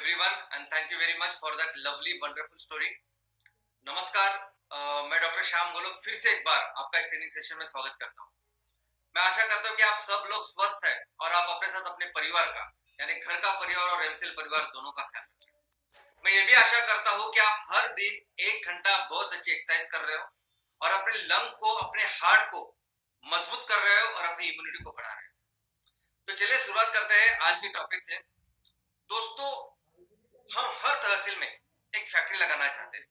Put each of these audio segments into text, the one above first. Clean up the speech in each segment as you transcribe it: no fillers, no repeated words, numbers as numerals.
everyone and thank you very much for that lovely wonderful story. नमस्कार, मैं doctor Shyam गोलो फिर से एक बार आपका इस ट्रेनिंग सेशन में स्वागत करता हूँ। मैं आशा करता हूँ कि आप सब लोग स्वस्थ हैं और आप अपने साथ अपने परिवार का यानी घर का परिवार और एमसीएल परिवार दोनों का ख्याल रखें। मैं ये भी आशा करता हूँ कि आप हर दिन 1 घंटा बहुत अच्छी एक्सरसाइज कर रहे हो और अपने लंग को, अपने हार्ट को मजबूत कर रहे हो और अपनी इम्यूनिटी को बढ़ा रहे हो। तो चलिए शुरुआत करते हैं आज के टॉपिक से। दोस्तों, हम हर तहसील में एक फैक्ट्री लगाना चाहते हैं।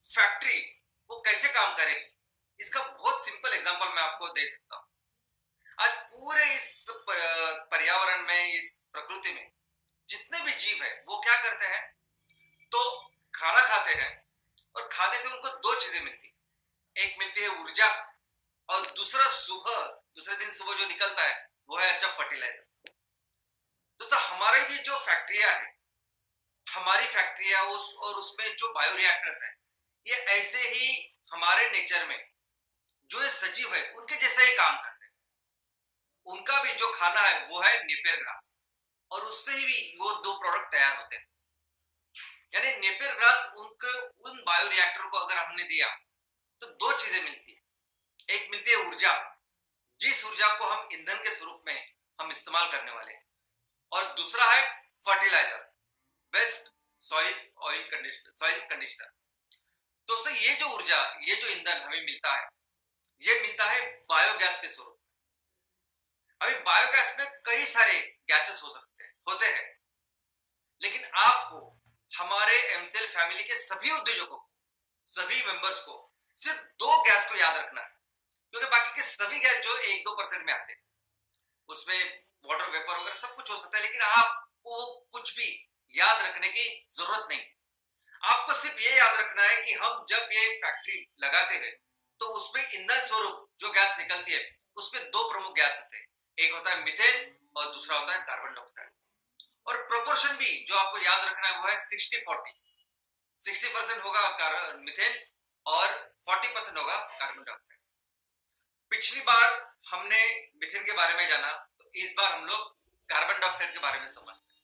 फैक्ट्री वो कैसे काम करेगी, इसका बहुत सिंपल एग्जांपल मैं आपको दे सकता हूँ। आज पूरे इस पर्यावरण में, इस प्रकृति में जितने भी जीव है वो क्या करते हैं, तो खाना खाते हैं और खाने से उनको दो चीजें मिलती है। एक मिलती है ऊर्जा और दूसरे दिन सुबह जो निकलता है वो है अच्छा फर्टिलाइजर। दोस्तों, हमारे भी जो फैक्ट्रिया है, हमारी फैक्ट्रिया और उसमें जो बायोरिएक्टर्स है, ये ऐसे ही हमारे नेचर में जो ये सजीव है उनके जैसा ही काम करते हैं। उनका भी जो खाना है वो है नेपियर ग्रास और उससे ही वो दो प्रोडक्ट तैयार होते हैं। यानी नेपियर ग्रास उन बायोरिएक्टर को अगर हमने दिया तो दो चीजें मिलती है। एक मिलती है ऊर्जा, जिस ऊर्जा को हम ईंधन के स्वरूप में हम इस्तेमाल करने वाले हैं, और दूसरा है फर्टिलाइजर, बेस्ट सॉइल कंडीशनर। दोस्तों, ये जो ऊर्जा, ये जो ईंधन हमें मिलता है, ये मिलता है बायोगैस के स्वरूप में। अभी बायोगैस में कई सारे गैसेस होते हैं, लेकिन आपको हमारे एमसीएल फैमिली के सभी उद्योजकों को, सभी मेंबर्स को सिर्फ दो गैस को याद रखना है, क्योंकि बाकी के सभी गैस जो 1-2% में आते हैं, उसमें वाटर वेपर वगैरह सब कुछ हो सकता है, लेकिन आपको कुछ भी याद रखने की जरूरत नहीं। आपको सिर्फ ये याद रखना है कि हम जब ये फैक्ट्री लगाते हैं तो उसमें ईंधन स्वरूप जो गैस निकलती है उसमें दो प्रमुख गैस होते हैं। एक होता है मीथेन और दूसरा होता है कार्बन डाइऑक्साइड। और प्रोपोर्शन भी जो आपको याद रखना है वो है 60-40। 60% होगा मीथेन और 40% होगा कार्बन डाइऑक्साइड। पिछली बार हमने मीथेन के बारे में जाना, तो इस बार हम लोग कार्बन डाइऑक्साइड के बारे में समझते हैं।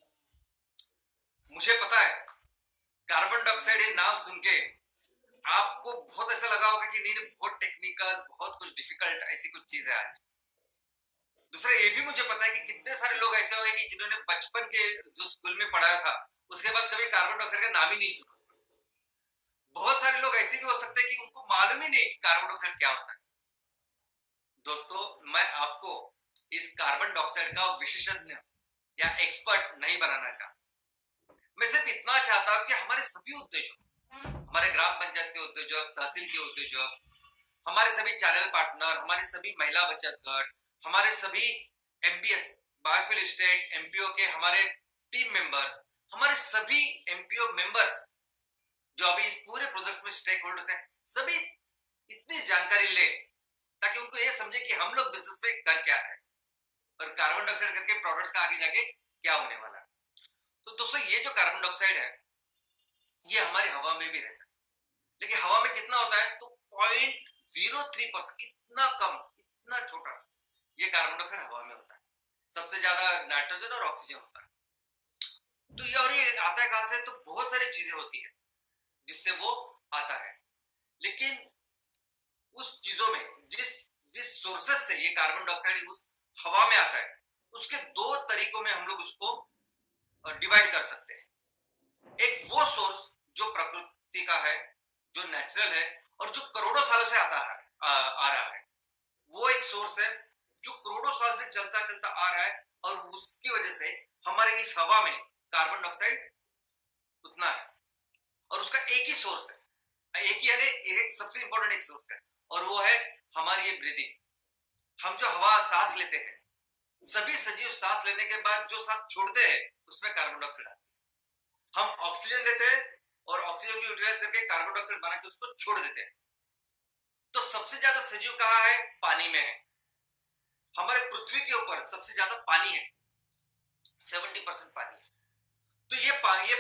मुझे पता है कार्बन डाइऑक्साइड ये नाम सुन के आपको बहुत ऐसा लगा होगा कि नहीं, बहुत टेक्निकल, बहुत कुछ डिफिकल्ट, ऐसी कुछ चीज है आज। दूसरा ये भी मुझे पता है कि कितने सारे लोग ऐसे होंगे कि जिन्होंने बचपन के जो स्कूल में पढ़ाया था उसके बाद कभी कार्बन डाइऑक्साइड का नाम ही नहीं सुना। बहुत सारे लोग ऐसे भी हो सकते हैं कि उनको मालूम ही नहीं कि कार्बन डाइऑक्साइड क्या होता है। दोस्तों, मैं आपको इस कार्बन डाइऑक्साइड का विशेषज्ञ या एक्सपर्ट नहीं बनाना चाहता। मैं सिर्फ इतना चाहता हूं कि हमारे सभी उद्योजक, हमारे ग्राम पंचायत के उद्योजक, तहसील के उद्योजक, हमारे सभी चैनल पार्टनर, हमारे सभी महिला बचत गट, हमारे सभी एमपीएस, बायोफ्यूल स्टेट, एमपीओ के हमारे टीम मेंबर्स, हमारे सभी एमपीओ मेंबर्स जो अभी इस पूरे प्रोजेक्ट में स्टेक होल्डर्स हैं, सभी इतनी जानकारी ले ताकि उनको ये समझे कि हम लोग बिजनेस में कर क्या है और कार्बन डाइऑक्साइड करके प्रोडक्ट्स का आगे जाके क्या होने वाला है। तो दोस्तों, ये जो कार्बन डाइऑक्साइड है ये हमारी हवा में भी रहता है, लेकिन हवा में कितना होता है, तो 0.03%, इतना कम, इतना छोटा ये कार्बन डाइऑक्साइड हवा में होता है। सबसे ज्यादा नाइट्रोजन और ऑक्सीजन होता है। तो ये आता है कहां से, तो बहुत सारी चीजें होती है जिससे वो आता है, लेकिन उस चीजों में जिस सोर्सेस से ये कार्बन डाइऑक्साइड उस हवा में आता है, उसके दो तरीकों में हम लोग उसको डिवाइड कर सकते हैं। एक वो सोर्स जो प्रकृति का है, जो नेचुरल है और जो करोड़ों सालों से आ रहा है, वो एक सोर्स है जो करोड़ों साल से चलता चलता आ रहा है और उसकी वजह से हमारे इस हवा में कार्बन डाइऑक्साइड उतना है, और उसका एक ही सोर्स है, एक ही यानी एक सबसे इंपॉर्टेंट एक सोर्स है, और वो है हमारी ये ब्रीदिंग। हम जो हवा सांस लेते हैं, सभी सजीव सांस लेने के बाद जो सांस छोड़ते हैं उसमें कार्बन डाइऑक्साइड आती है। हम ऑक्सीजन लेते हैं और ऑक्सीजन को यूटिलाइज करके कार्बन डाइऑक्साइड बना के उसको छोड़ देते हैं। तो सबसे ज्यादा सजीव कहाँ है, पानी में है। हमारे पृथ्वी के ऊपर सबसे ज्यादा पानी है, 70% पानी है। तो ये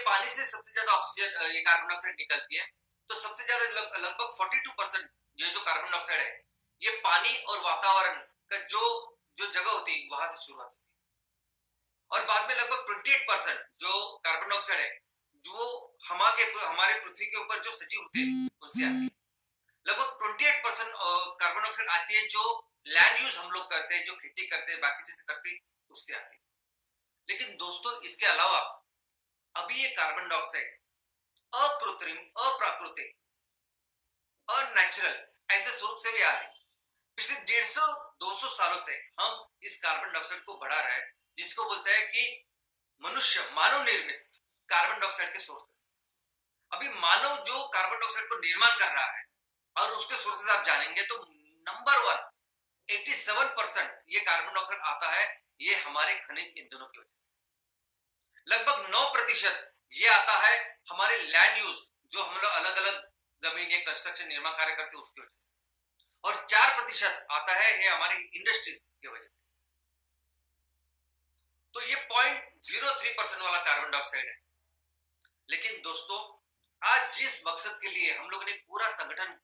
पानी से सबसे ज्यादा ऑक्सीजन, ये कार्बन डाइऑक्साइड निकलती है। तो सबसे ज्यादा लगभग 42% ये जो कार्बन डाइऑक्साइड है, ये पानी और वातावरण का जो जगह होती है वहां से शुरुआत होती है। और बाद में लगभग 28% जो कार्बन डाइऑक्साइड है जो हमारे पृथ्वी के ऊपर जो सजीव होते हैं उनसे आती है। लगभग 28% कार्बन डाइऑक्साइड आती है जो लैंड यूज हम लोग करते हैं, जो खेती करते हैं, बाकी चीजें करते हैं, उससे आती है। लेकिन दोस्तों इसके अलावा अभी ये कार्बन डाइऑक्साइड अकृत्रिम, अप्राकृतिक, अननेचुरल ऐसे स्वरूप से भी आ रही है। पिछले 150-200 सालों से हम इस कार्बन डाइऑक्साइड को बढ़ा रहे हैं, जिसको बोलते हैं कि मानव निर्मित कार्बन डाइऑक्साइड के सोर्सेस। अभी मानव जो कार्बन डाइऑक्साइड को निर्माण कर रहा है और उसके सोर्सेस आप जानेंगे तो नंबर 1 87% ये कार्बन डाइऑक्साइड आता है, ये हमारे खनिज ईंधनों की वजह से। लगभग 9% ये आता है हमारे लैंड यूज, जो हम लोग अलग अलग जमीन या कंस्ट्रक्शन निर्माण कार्य करते हैं उसकी वजह से, और 4% आता है ये हमारी इंडस्ट्रीज की वजह से। तो ये 0.03% वाला कार्बन डाइऑक्साइड है। लेकिन दोस्तों आज जिस मकसद के लिए हम लोगों ने पूरा संगठन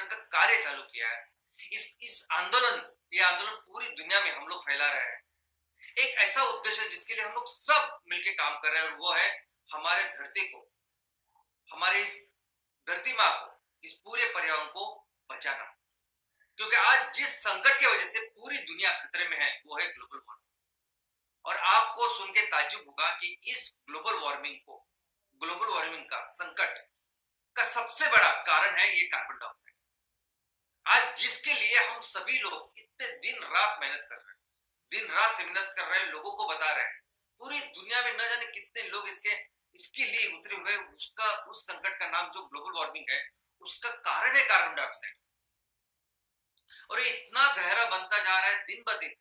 का कार्य चालू किया है, इस ये आंदोलन पूरी दुनिया में हम लोग फैला रहे हैं। एक ऐसा उद्देश्य जिसके लिए हम लोग सब मिलकर काम कर रहे हैं, और वो है हमारे धरती को, हमारे इस धरती माँ को, इस पूरे पर्यावरण को बचाना। क्योंकि आज जिस संकट की वजह से पूरी दुनिया खतरे में है वो है ग्लोबल वार्मिंग। और आपको सुन के ताज्जुब होगा कि इस ग्लोबल वार्मिंग का संकट का सबसे बड़ा कारण है ये कार्बन डाइऑक्साइड। आज जिसके लिए हम सभी लोग इतने दिन रात मेहनत कर रहे हैं, दिन रात सेमिनार्स कर रहे हैं, लोगों को बता रहे हैं, पूरी दुनिया में न जाने कितने लोग इसके लिए उतरे हुए। उस संकट का नाम जो ग्लोबल वार्मिंग है, उसका कारण है कार्बन डाइऑक्साइड। और ये इतना गहरा बनता जा रहा है दिन ब दिन।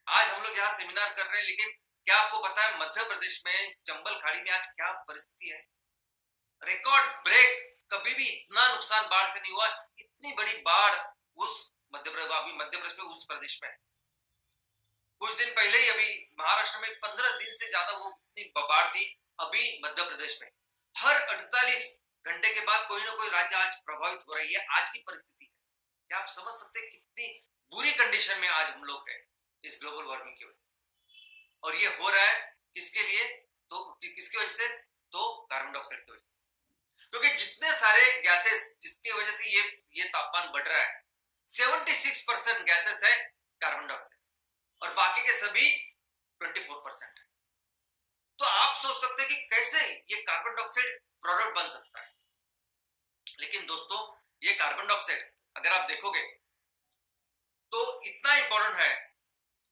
आज हम लोग यहाँ सेमिनार कर रहे हैं, लेकिन क्या आपको पता है मध्य प्रदेश में चंबल खाड़ी में आज क्या परिस्थिति है? रिकॉर्ड ब्रेक, कभी भी इतना नुकसान बाढ़ से नहीं हुआ। इतनी बड़ी बाढ़ मध्य प्रदेश में, उस प्रदेश में कुछ दिन पहले ही अभी महाराष्ट्र में 15 दिन से ज्यादा वो इतनी बाढ़ थी। अभी मध्य प्रदेश में हर 48 घंटे के बाद कोई ना कोई राज्य आज प्रभावित हो रही है। आज की परिस्थिति है, क्या आप समझ सकते हैं कितनी बुरी कंडीशन में आज हम लोग हैं इस ग्लोबल वार्मिंग की वजह से? और ये हो रहा है किसके लिए? तो किसकी वजह से? तो कार्बन डाइऑक्साइड की वजह से। क्योंकि जितने सारे गैसेस जिसकी वजह से ये तापमान बढ़ रहा है, 76% गैसेस है कार्बन डाइऑक्साइड, और बाकी के सभी 24% है। तो आप सोच सकते हैं कि कैसे ये कार्बन डाइऑक्साइड प्रोडक्ट बन सकता है। लेकिन दोस्तों ये कार्बन डाइऑक्साइड अगर आप देखोगे तो इतना इंपॉर्टेंट है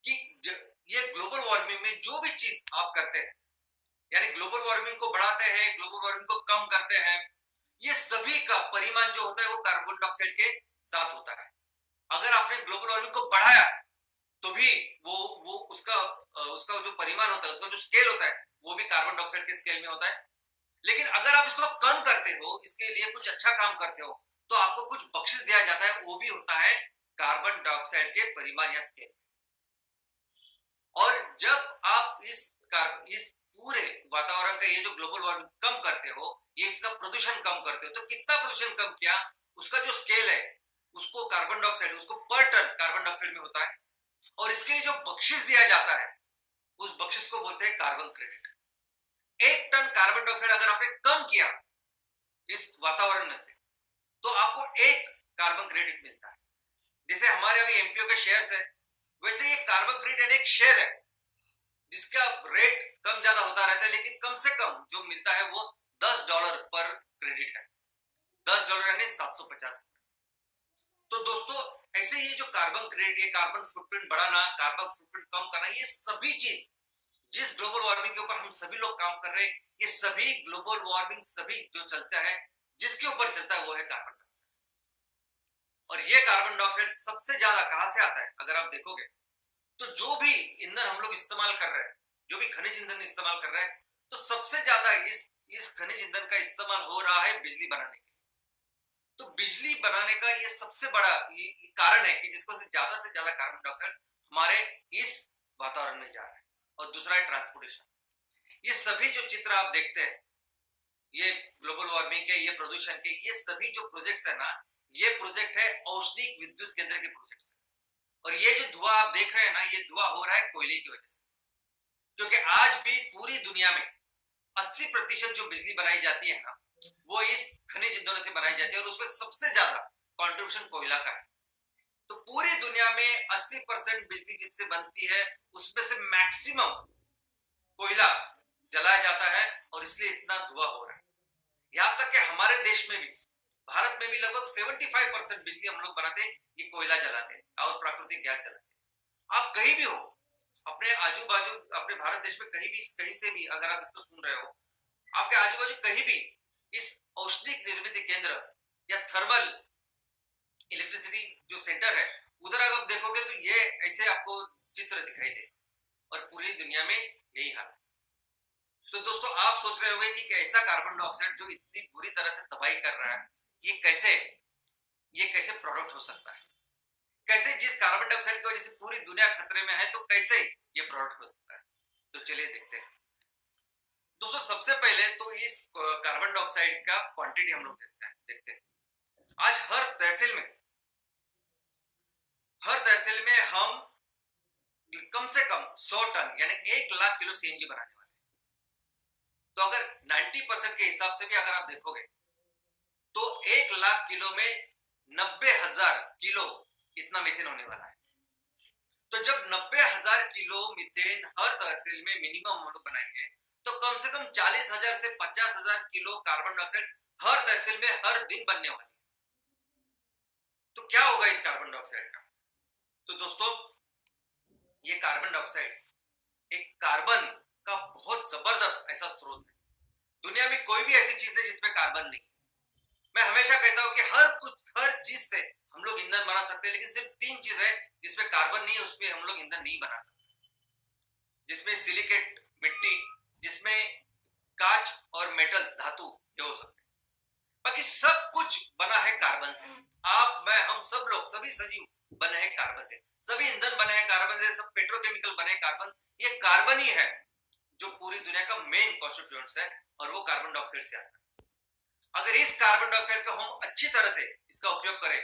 कि ये ग्लोबल वार्मिंग में जो भी चीज आप करते हैं, यानी ग्लोबल वार्मिंग को बढ़ाते हैं, ग्लोबल वार्मिंग को कम करते हैं, ये सभी का परिमाण जो होता है वो कार्बन डाइऑक्साइड के साथ होता है। अगर आपने ग्लोबल वार्मिंग को बढ़ाया तो भी वो उसका जो परिमाण होता है, उसका जो स्केल होता है, वो भी कार्बन डाइऑक्साइड के स्केल में होता है। लेकिन अगर आप इसको कम करते हो, इसके लिए कुछ अच्छा काम करते हो, तो आपको कुछ बख्शिश दिया जाता है, वो भी होता है कार्बन डाइऑक्साइड के परिमाण या स्केल। और जब आप इस पूरे वातावरण का ये जो ग्लोबल वार्मिंग कम करते हो, ये इसका प्रदूषण कम करते हो, तो कितना प्रदूषण कम किया, उसका जो स्केल है उसको कार्बन डाइऑक्साइड, उसको पर टन कार्बन डाइऑक्साइड में होता है। और इसके लिए जो बख्शिश दिया जाता है उस बख्शिश को बोलते हैं carbon credit. 1 ton carbon dioxide अगर आपने कम किया इस वातावरण में से, तो आपको 1 कार्बन क्रेडिट मिलता है। जैसे हमारे अभी एमपीओ के शेयर्स है, वैसे ये कार्बन क्रेडिट एक शेयर है जिसका रेट कम ज्यादा होता रहता है, लेकिन कम से कम जो मिलता है वो $10 पर क्रेडिट है। $10 यानी 750। तो दोस्तों ऐसे ये जो कार्बन क्रेडिट, ये कार्बन फुटप्रिंट बढ़ाना, कार्बन फुटप्रिंट कम करना, ये सभी चीज जिस ग्लोबल वार्मिंग के ऊपर हम सभी लोग काम कर रहे हैं, ये सभी ग्लोबल वार्मिंग सभी जो चलता है, जिसके ऊपर चलता है वो है कार्बन डाइऑक्साइड। और ये कार्बन डाइऑक्साइड सबसे ज्यादा कहां से आता है? अगर आप देखोगे तो जो भी ईंधन हम लोग इस्तेमाल कर रहे हैं, जो भी खनिज ईंधन इस्तेमाल कर रहे हैं, तो सबसे ज्यादा इस खनिज ईंधन का इस्तेमाल हो रहा है बिजली बनाने के लिए। तो बिजली बनाने का ये सबसे बड़ा कारण है कि जिसको से ज्यादा कार्बन डाइऑक्साइड हमारे इस वातावरण में जा रहा है। और दूसरा है ट्रांसपोर्टेशन। ये सभी जो चित्र आप देखते हैं, ये ग्लोबल वार्मिंग के, ये प्रदूषण के, ये सभी जो प्रोजेक्ट्स है ना, ये प्रोजेक्ट है औष्णिक विद्युत केंद्र के प्रोजेक्ट्स। और ये जो धुआं आप देख रहे हैं ना, ये धुआं हो रहा है कोयले की वजह से। क्योंकि आज भी पूरी दुनिया में 80% जो बिजली बनाई जाती है ना, वो इस खनिज ईंधनों से बनाई जाती है और उसमें सबसे ज्यादा कंट्रीब्यूशन कोयला का है। तो पूरी दुनिया में 80% बिजली जिससे बनती है उसमें से मैक्सिमम कोयला जलाया जाता है और इसलिए इतना धुआं हो रहा है। यहाँ तक कि हमारे देश में भी, भारत में भी लगभग 75% बिजली हम लोग बनाते हैं ये कोयला जलाते हैं और प्राकृतिक गैस जलाते हैं। आप कहीं भी हो अपने आजू बाजू, अपने भारत देश में कहीं से भी अगर आप इसको सुन रहे हो, आपके आजू बाजू कहीं भी इस औष्णिक निर्मित केंद्र या थर्मल इलेक्ट्रिसिटी जो सेंटर है उधर अगर आप देखोगे तो ये ऐसे आपको चित्र दिखाई दे और पूरी दुनिया में यही हाल है। तो दोस्तों आप सोच रहे होंगे कि ऐसा कार्बन डाइऑक्साइड जो इतनी बुरी तरह से तबाही कर रहा है ये कैसे प्रोडक्ट हो सकता है, कैसे जिस कार्बन डाइऑक्साइड की वजह से पूरी दुनिया खतरे में है तो कैसे ये प्रोडक्ट हो सकता है। तो चलिए देखते हैं दोस्तों। सबसे पहले तो इस कार्बन डाइऑक्साइड का क्वांटिटी हम लोग देखते हैं। आज हर तहसील में हम कम से कम 100 टन यानी 1 लाख किलो सीएनजी बनाने वाले हैं। तो अगर 90% के हिसाब से भी अगर आप देखोगे तो 1 लाख किलो में 90,000 किलो इतना मीथेन होने वाला है। तो जब 90,000 किलो मीथेन हर तहसील में मिनिमम हम लोग बनाएंगे तो कम से कम 40,000 से 50,000 किलो कार्बन डाइऑक्साइड हर तहसील में हर दिन बनने वाली है। तो क्या होगा इस कार्बन डाइऑक्साइड का? तो दोस्तों ये कार्बन डाइऑक्साइड एक कार्बन का बहुत जबरदस्त ऐसा स्रोत है। दुनिया में कोई भी ऐसी चीज है जिसमें कार्बन नहीं। मैं हमेशा कहता हूं कि हर चीज से हम लोग ईंधन बना सकते हैं, लेकिन सिर्फ 3 चीज है जिसमें कार्बन नहीं है उसमें हम लोग ईंधन नहीं बना सकते, जिसमें सिलिकेट मिट्टी, जिसमें कांच और मेटल्स धातु ये हो सकते हैं। बाकी सब कुछ बना है कार्बन से। आप, मैं, हम सब लोग, सभी सजीव बने हैं कार्बन से, सभी ईंधन बने हैं कार्बन से, सब पेट्रोकेमिकल बने हैं कार्बन। ये कार्बन ही है जो पूरी दुनिया का मेन कॉन्स्टिट्यूएंट्स है और वो कार्बन डाइऑक्साइड से आता है। अगर इस कार्बन डाइऑक्साइड का हम अच्छी तरह से इसका उपयोग करें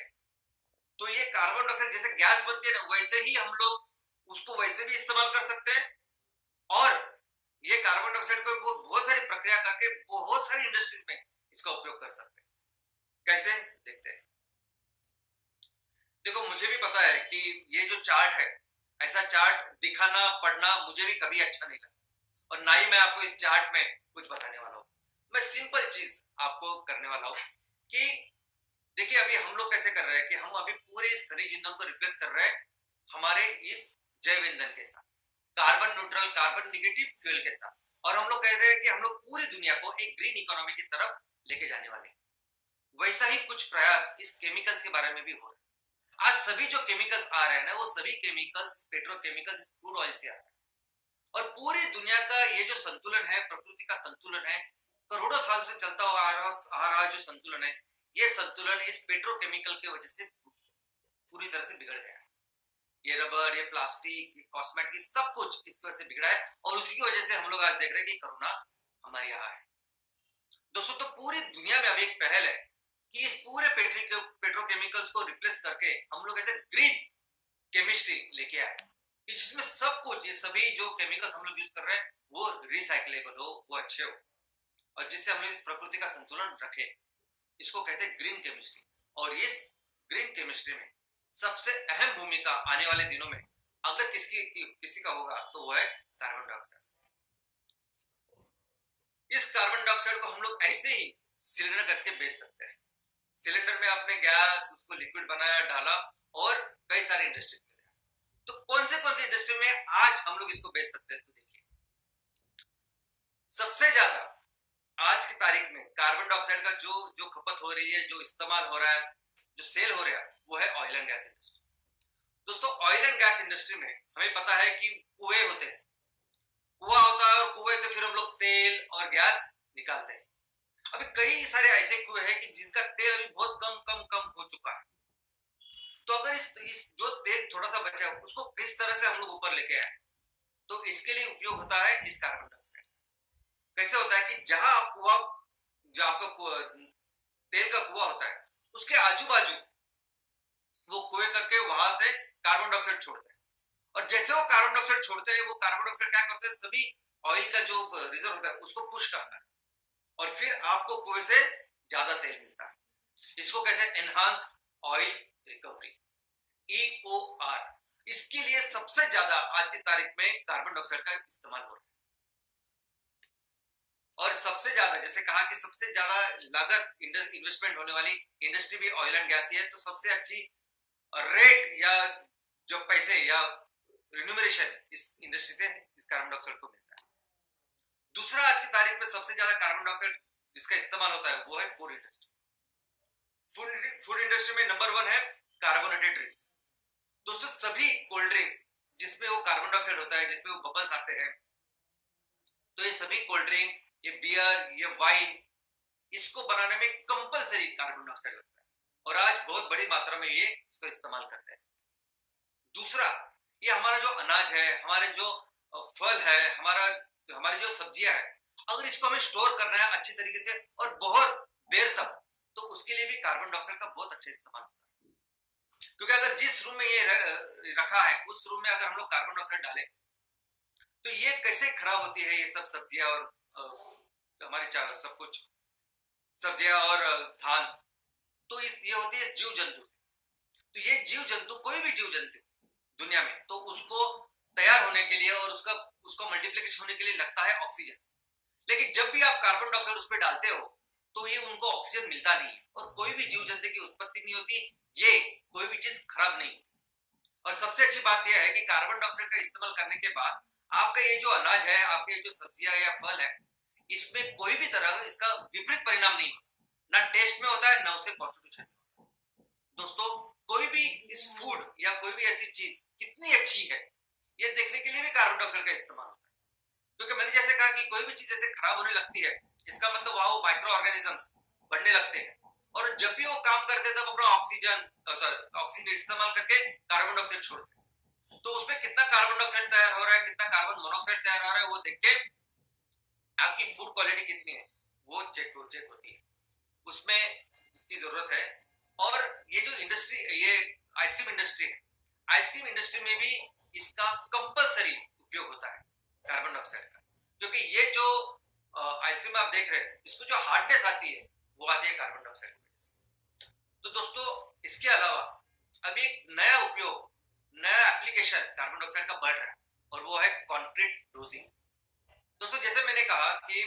तो ये कार्बन डाइऑक्साइड जैसे गैस बनती है ना, वैसे ही हम लोग उसको वैसे भी इस्तेमाल कर सकते हैं और ये कार्बन डाइऑक्साइड को बहुत सारी प्रक्रिया करके बहुत सारी इंडस्ट्रीज में इसका उपयोग कर सकते हैं। कैसे देखते हैं। देखो मुझे भी पता है कि ये जो चार्ट है, ऐसा चार्ट दिखाना पढ़ना मुझे भी कभी अच्छा नहीं लगा और ना ही मैं आपको इस चार्ट में कुछ बताने वाला हूँ। मैं सिंपल चीज आपको करने वाला हूँ कि देखिए अभी हम लोग कैसे कर रहे हैं कि हम अभी पूरे इस खनिज ईंधन को रिप्लेस कर रहे हैं हमारे इस जैव ईंधन के साथ, carbon neutral, carbon negative fuel के साथ, और हम लोग कह रहे हैं कि हम लोग पूरी दुनिया को एक ग्रीन इकोनॉमी की तरफ लेके जाने वाले हैं। वैसा ही कुछ प्रयास इस केमिकल्स के बारे में भी हो रहे हैं। आज सभी जो केमिकल्स आ रहे हैं ना, वो सभी केमिकल्स पेट्रोकेमिकल्स क्रूड ऑयल से आ रहे हैं और पूरी दुनिया का ये जो संतुलन है, प्रकृति का संतुलन है, करोड़ों साल से चलता हुआ आ रहा जो संतुलन है, ये संतुलन इस पेट्रोकेमिकल की वजह से पूरी तरह से बिगड़ गया है। ये रबर, ये प्लास्टिक, ये कॉस्मेटिक, सब कुछ इस वजह से बिगड़ा है और उसी की वजह से हम लोग आज देख रहे हैं कि कोरोना हमारे यहाँ है। दोस्तों तो पूरी दुनिया में अब एक पहल है कि इस पूरे पेट्रोकेमिकल्स को रिप्लेस करके हम लोग ऐसे ग्रीन केमिस्ट्री लेके आए कि जिसमें सब कुछ, ये सभी जो केमिकल्स हम लोग यूज कर रहे हैं वो रिसाइकलेबल हो, वो अच्छे हो और जिससे हम लोग इस प्रकृति का संतुलन रखें। इसको कहते हैं ग्रीन केमिस्ट्री। और इस ग्रीन केमिस्ट्री में सबसे अहम भूमिका आने वाले दिनों में अगर किसी का होगा तो वो है कार्बन डाइऑक्साइड। इस कार्बन डाइऑक्साइड को हम लोग ऐसे ही सिलेंडर करके बेच सकते हैं। सिलेंडर में आपने गैस, उसको लिक्विड बनाया, डाला और कई सारे इंडस्ट्रीज में दिया। तो कौन से इंडस्ट्री में आज हम लोग इसको बेच सकते हैं? तो देखिए सबसे ज्यादा आज की तारीख में कार्बन डाइऑक्साइड का जो खपत हो रही है, जो इस्तेमाल हो रहा है, जो सेल हो रहा है, वो है ऑयल एंड गैस इंडस्ट्री। दोस्तों ऑयल एंड गैस इंडस्ट्री में हमें पता है कि कुएं होते हैं, कुआं होता है और कुएं से फिर हम लोग तेल और गैस निकालते हैं। अभी कई सारे ऐसे कुएं हैं कि जिनका तेल अभी बहुत कम हो चुका है। तो अगर इस जो तेल थोड़ा सा बचा है उसको किस तरह से हम लोग ऊपर लेके आए, तो इसके लिए उपयोग होता है इस कार्बन डाइऑक्साइड। कैसे होता है कि जहां आप कुआं, जो आपका तेल का कुआं होता है, उसके आजू बाजू वो कुएं करके वहां से कार्बन डाइऑक्साइड छोड़ते हैं और जैसे वो कार्बन डाइऑक्साइड छोड़ते हैं, वो कार्बन डाइऑक्साइड क्या करते हैं, सभी ऑयल का जो रिजर्व होता है उसको पुश करता है और फिर आपको कुएं से ज्यादा तेल मिलता है। इसको कहते हैं एनहांस्ड ऑयल रिकवरी, EOR। इसके लिए सबसे ज्यादा आज की तारीख में कार्बन डाइऑक्साइड का इस्तेमाल हो रहा है और सबसे ज्यादा, जैसे कहा कि सबसे ज्यादा लागत इन्वेस्टमेंट होने वाली इंडस्ट्री भी ऑयल एंड गैस ही है, तो सबसे अच्छी रेट या जो पैसे या रिन्यूमरेशन इस इंडस्ट्री से इस कार्बन डाइऑक्साइड को मिलता है। दूसरा, आज की तारीख में सबसे ज्यादा कार्बन डाइऑक्साइड जिसका इस्तेमाल होता है वो है फूड इंडस्ट्री। फूड इंडस्ट्री में नंबर 1 है कार्बोनेटेड ड्रिंक्स। दोस्तों, सभी कोल्ड ड्रिंक्स जिसमें वो कार्बन डाइऑक्साइड होता है, जिसमें वो बबल्स आते हैं, तो ये सभी कोल्ड ड्रिंक्स, ये बियर, ये वाइन, इसको बनाने में कंपलसरी कार्बन डाइऑक्साइड लगता है और आज बहुत बड़ी मात्रा में ये इसको इस्तेमाल करते हैं। दूसरा, ये हमारा जो अनाज है, हमारे जो फल है, हमारी जो सब्जियां है, अगर इसको हमें स्टोर करना है अच्छी तरीके से और बहुत देर तक, तो उसके लिए भी कार्बन डाइऑक्साइड का बहुत अच्छा इस्तेमाल होता है। क्योंकि अगर जिस रूम में ये रखा है उस रूम में अगर हम लोग कार्बन डाइऑक्साइड डालें तो ये कैसे खराब होती है, ये सब सब्जियां और हमारे सब कुछ सब्जियां और धान, तो ये होती है जीव जंतु से। तो ये जीव जंतु, कोई भी जीव जंतु दुनिया में, तो उसको तैयार होने के लिए और उसको मल्टीप्लिकेशन होने के लिए लगता है ऑक्सीजन। लेकिन जब भी आप कार्बन डाइऑक्साइड उस पर डालते हो तो ये उनको ऑक्सीजन मिलता नहीं है और कोई भी जीव जंतु की उत्पत्ति नहीं होती, ये कोई भी चीज खराब नहीं होती। और सबसे अच्छी बात यह है कि कार्बन डाइऑक्साइड का इस्तेमाल करने के बाद आपका ये जो अनाज है, आपके ये जो सब्जियां या फल है, इसमें कोई भी तरह का इसका विपरीत परिणाम नहीं होता, ना टेस्ट में होता है ना उसके कॉन्स्टिट्यूशन में होता है। दोस्तों, कोई भी इस फूड या कोई भी ऐसी चीज कितनी अच्छी है ये देखने के लिए भी कार्बन डाइऑक्साइड का इस्तेमाल होता है। क्योंकि मैंने जैसे कहा कि कोई भी चीज जैसे खराब होने लगती है, इसका मतलब वहां वो माइक्रो ऑर्गेनिजम्स बढ़ने लगते हैं और जब भी वो काम करते हैं तब अपना ऑक्सीजन इस्तेमाल करके कार्बन डाइऑक्साइड छोड़ते हैं। तो उसमें कितना कार्बन डाइऑक्साइड तैयार हो रहा है, कितना कार्बन मोनोऑक्साइड तैयार हो रहा है, वो देख के आपकी फूड क्वालिटी कितनी है वो चेक होती है, उसमें इसकी जरूरत है। और ये जो इंडस्ट्री, ये आइसक्रीम इंडस्ट्री है, आइसक्रीम इंडस्ट्री में भी इसका कंपलसरी उपयोग होता है कार्बन डाइऑक्साइड का, क्योंकि ये जो आइसक्रीम आप देख रहे हैं इसको जो हार्डनेस आती है वो आती है कार्बन डाइऑक्साइड की वजह से। तो दोस्तों, इसके अलावा अभी एक नया उपयोग, नया एप्लीकेशन कार्बन डाइऑक्साइड का बढ़ रहा है और वो है कंक्रीट डोजिंग। दोस्तों, जैसे मैंने कहा कि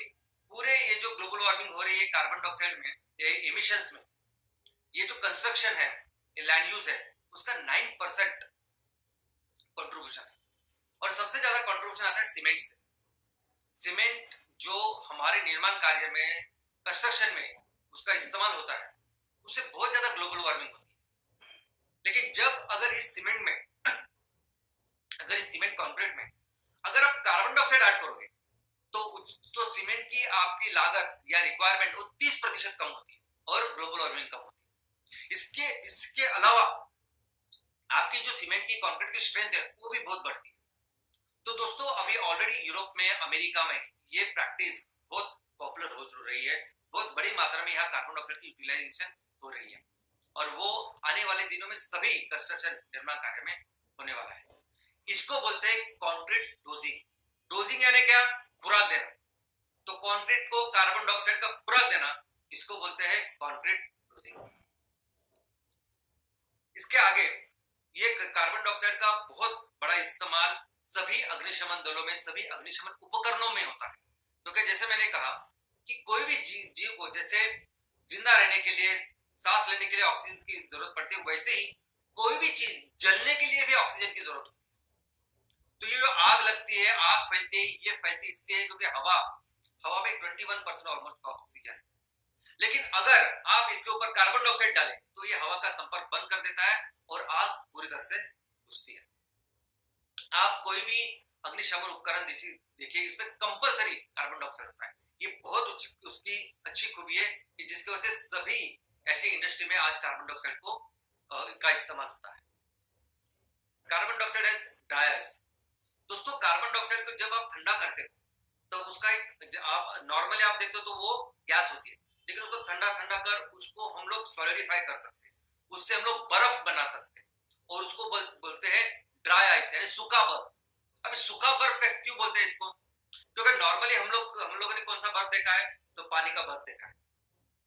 पूरे ये जो ग्लोबल वार्मिंग हो रही है कार्बन डाइऑक्साइड में, एमिशंस में, ये जो कंस्ट्रक्शन है, ये लैंड यूज है, उसका 9% कंट्रीब्यूशन है और सबसे ज्यादा कंट्रीब्यूशन आता है सीमेंट से। सीमेंट जो हमारे निर्माण कार्य में, कंस्ट्रक्शन में उसका इस्तेमाल होता है, उससे बहुत ज्यादा ग्लोबल वार्मिंग होती है। लेकिन जब अगर इस सीमेंट में, अगर इस सीमेंट कंक्रीट में अगर आप कार्बन डाइऑक्साइड ऐड करोगे तो सीमेंट की आपकी लागत या रिक्वायरमेंट वो 30% कम होती है और ग्लोबल वार्मिंग कम होती है। इसके अलावा आपकी जो सीमेंट की कंक्रीट की स्ट्रेंथ है वो भी बहुत बढ़ती है। तो दोस्तों, अभी ऑलरेडी यूरोप में, अमेरिका में ये प्रैक्टिस बहुत पॉपुलर हो रही है, बहुत बड़ी मात्रा में यहाँ कार्बन डाइऑक्साइड की यूटिलाइजेशन हो रही है और वो आने वाले दिनों में सभी कंस्ट्रक्शन निर्माण कार्य में होने वाला है। इसको बोलते हैं कंक्रीट डोजिंग। डोजिंग यानी क्या? खुराक देना। तो कंक्रीट को कार्बन डाइऑक्साइड का खुराक देना, इसको बोलते हैं कंक्रीट डोजिंग। इसके आगे ये कार्बन डाइऑक्साइड का बहुत बड़ा इस्तेमाल सभी अग्निशमन दलों में, सभी अग्निशमन उपकरणों में होता है। क्योंकि जैसे मैंने कहा कि कोई भी जीव को जैसे जिंदा रहने के लिए, सांस लेने के लिए ऑक्सीजन की जरूरत पड़ती है, वैसे ही कोई भी चीज जलने के लिए भी ऑक्सीजन की जरूरत होती है। तो ये जो आग लगती है, आग फैलती है, ये फैलती इसलिए है क्योंकि हवा में 21% ऑलमोस्ट ऑक्सीजन है। लेकिन अगर आप इसके ऊपर कार्बन डाइऑक्साइड डालें तो ये हवा का संपर्क बंद कर देता है और आग पूरी तरह से बुझती है। आप कोई भी अग्निशमन उपकरण देखिए, इसमें कंपलसरी कार्बन डाइऑक्साइड होता है। ये बहुत उसकी अच्छी खूबी है कि जिसकी वजह से सभी ऐसी इंडस्ट्री में आज कार्बन डाइऑक्साइड का इस्तेमाल होता है। Carbon dioxide as dryers. दोस्तों, कार्बन डाइऑक्साइड को जब आप ठंडा करते हो तो उसका एक, आप नॉर्मली आप देखते हो तो वो गैस होती है, लेकिन उसको ठंडा कर उसको हम लोग सॉलिडिफाई कर सकते हैं, उससे हम लोग बर्फ बना सकते हैं और उसको बोलते हैं ड्राई आइस यानी सूखा बर्फ। अभी सूखा बर्फ कैसे क्यों बोलते हैं इसको? क्योंकि नॉर्मली हम लोगों ने कौन सा बर्फ देखा है? तो पानी का बर्फ देखा है।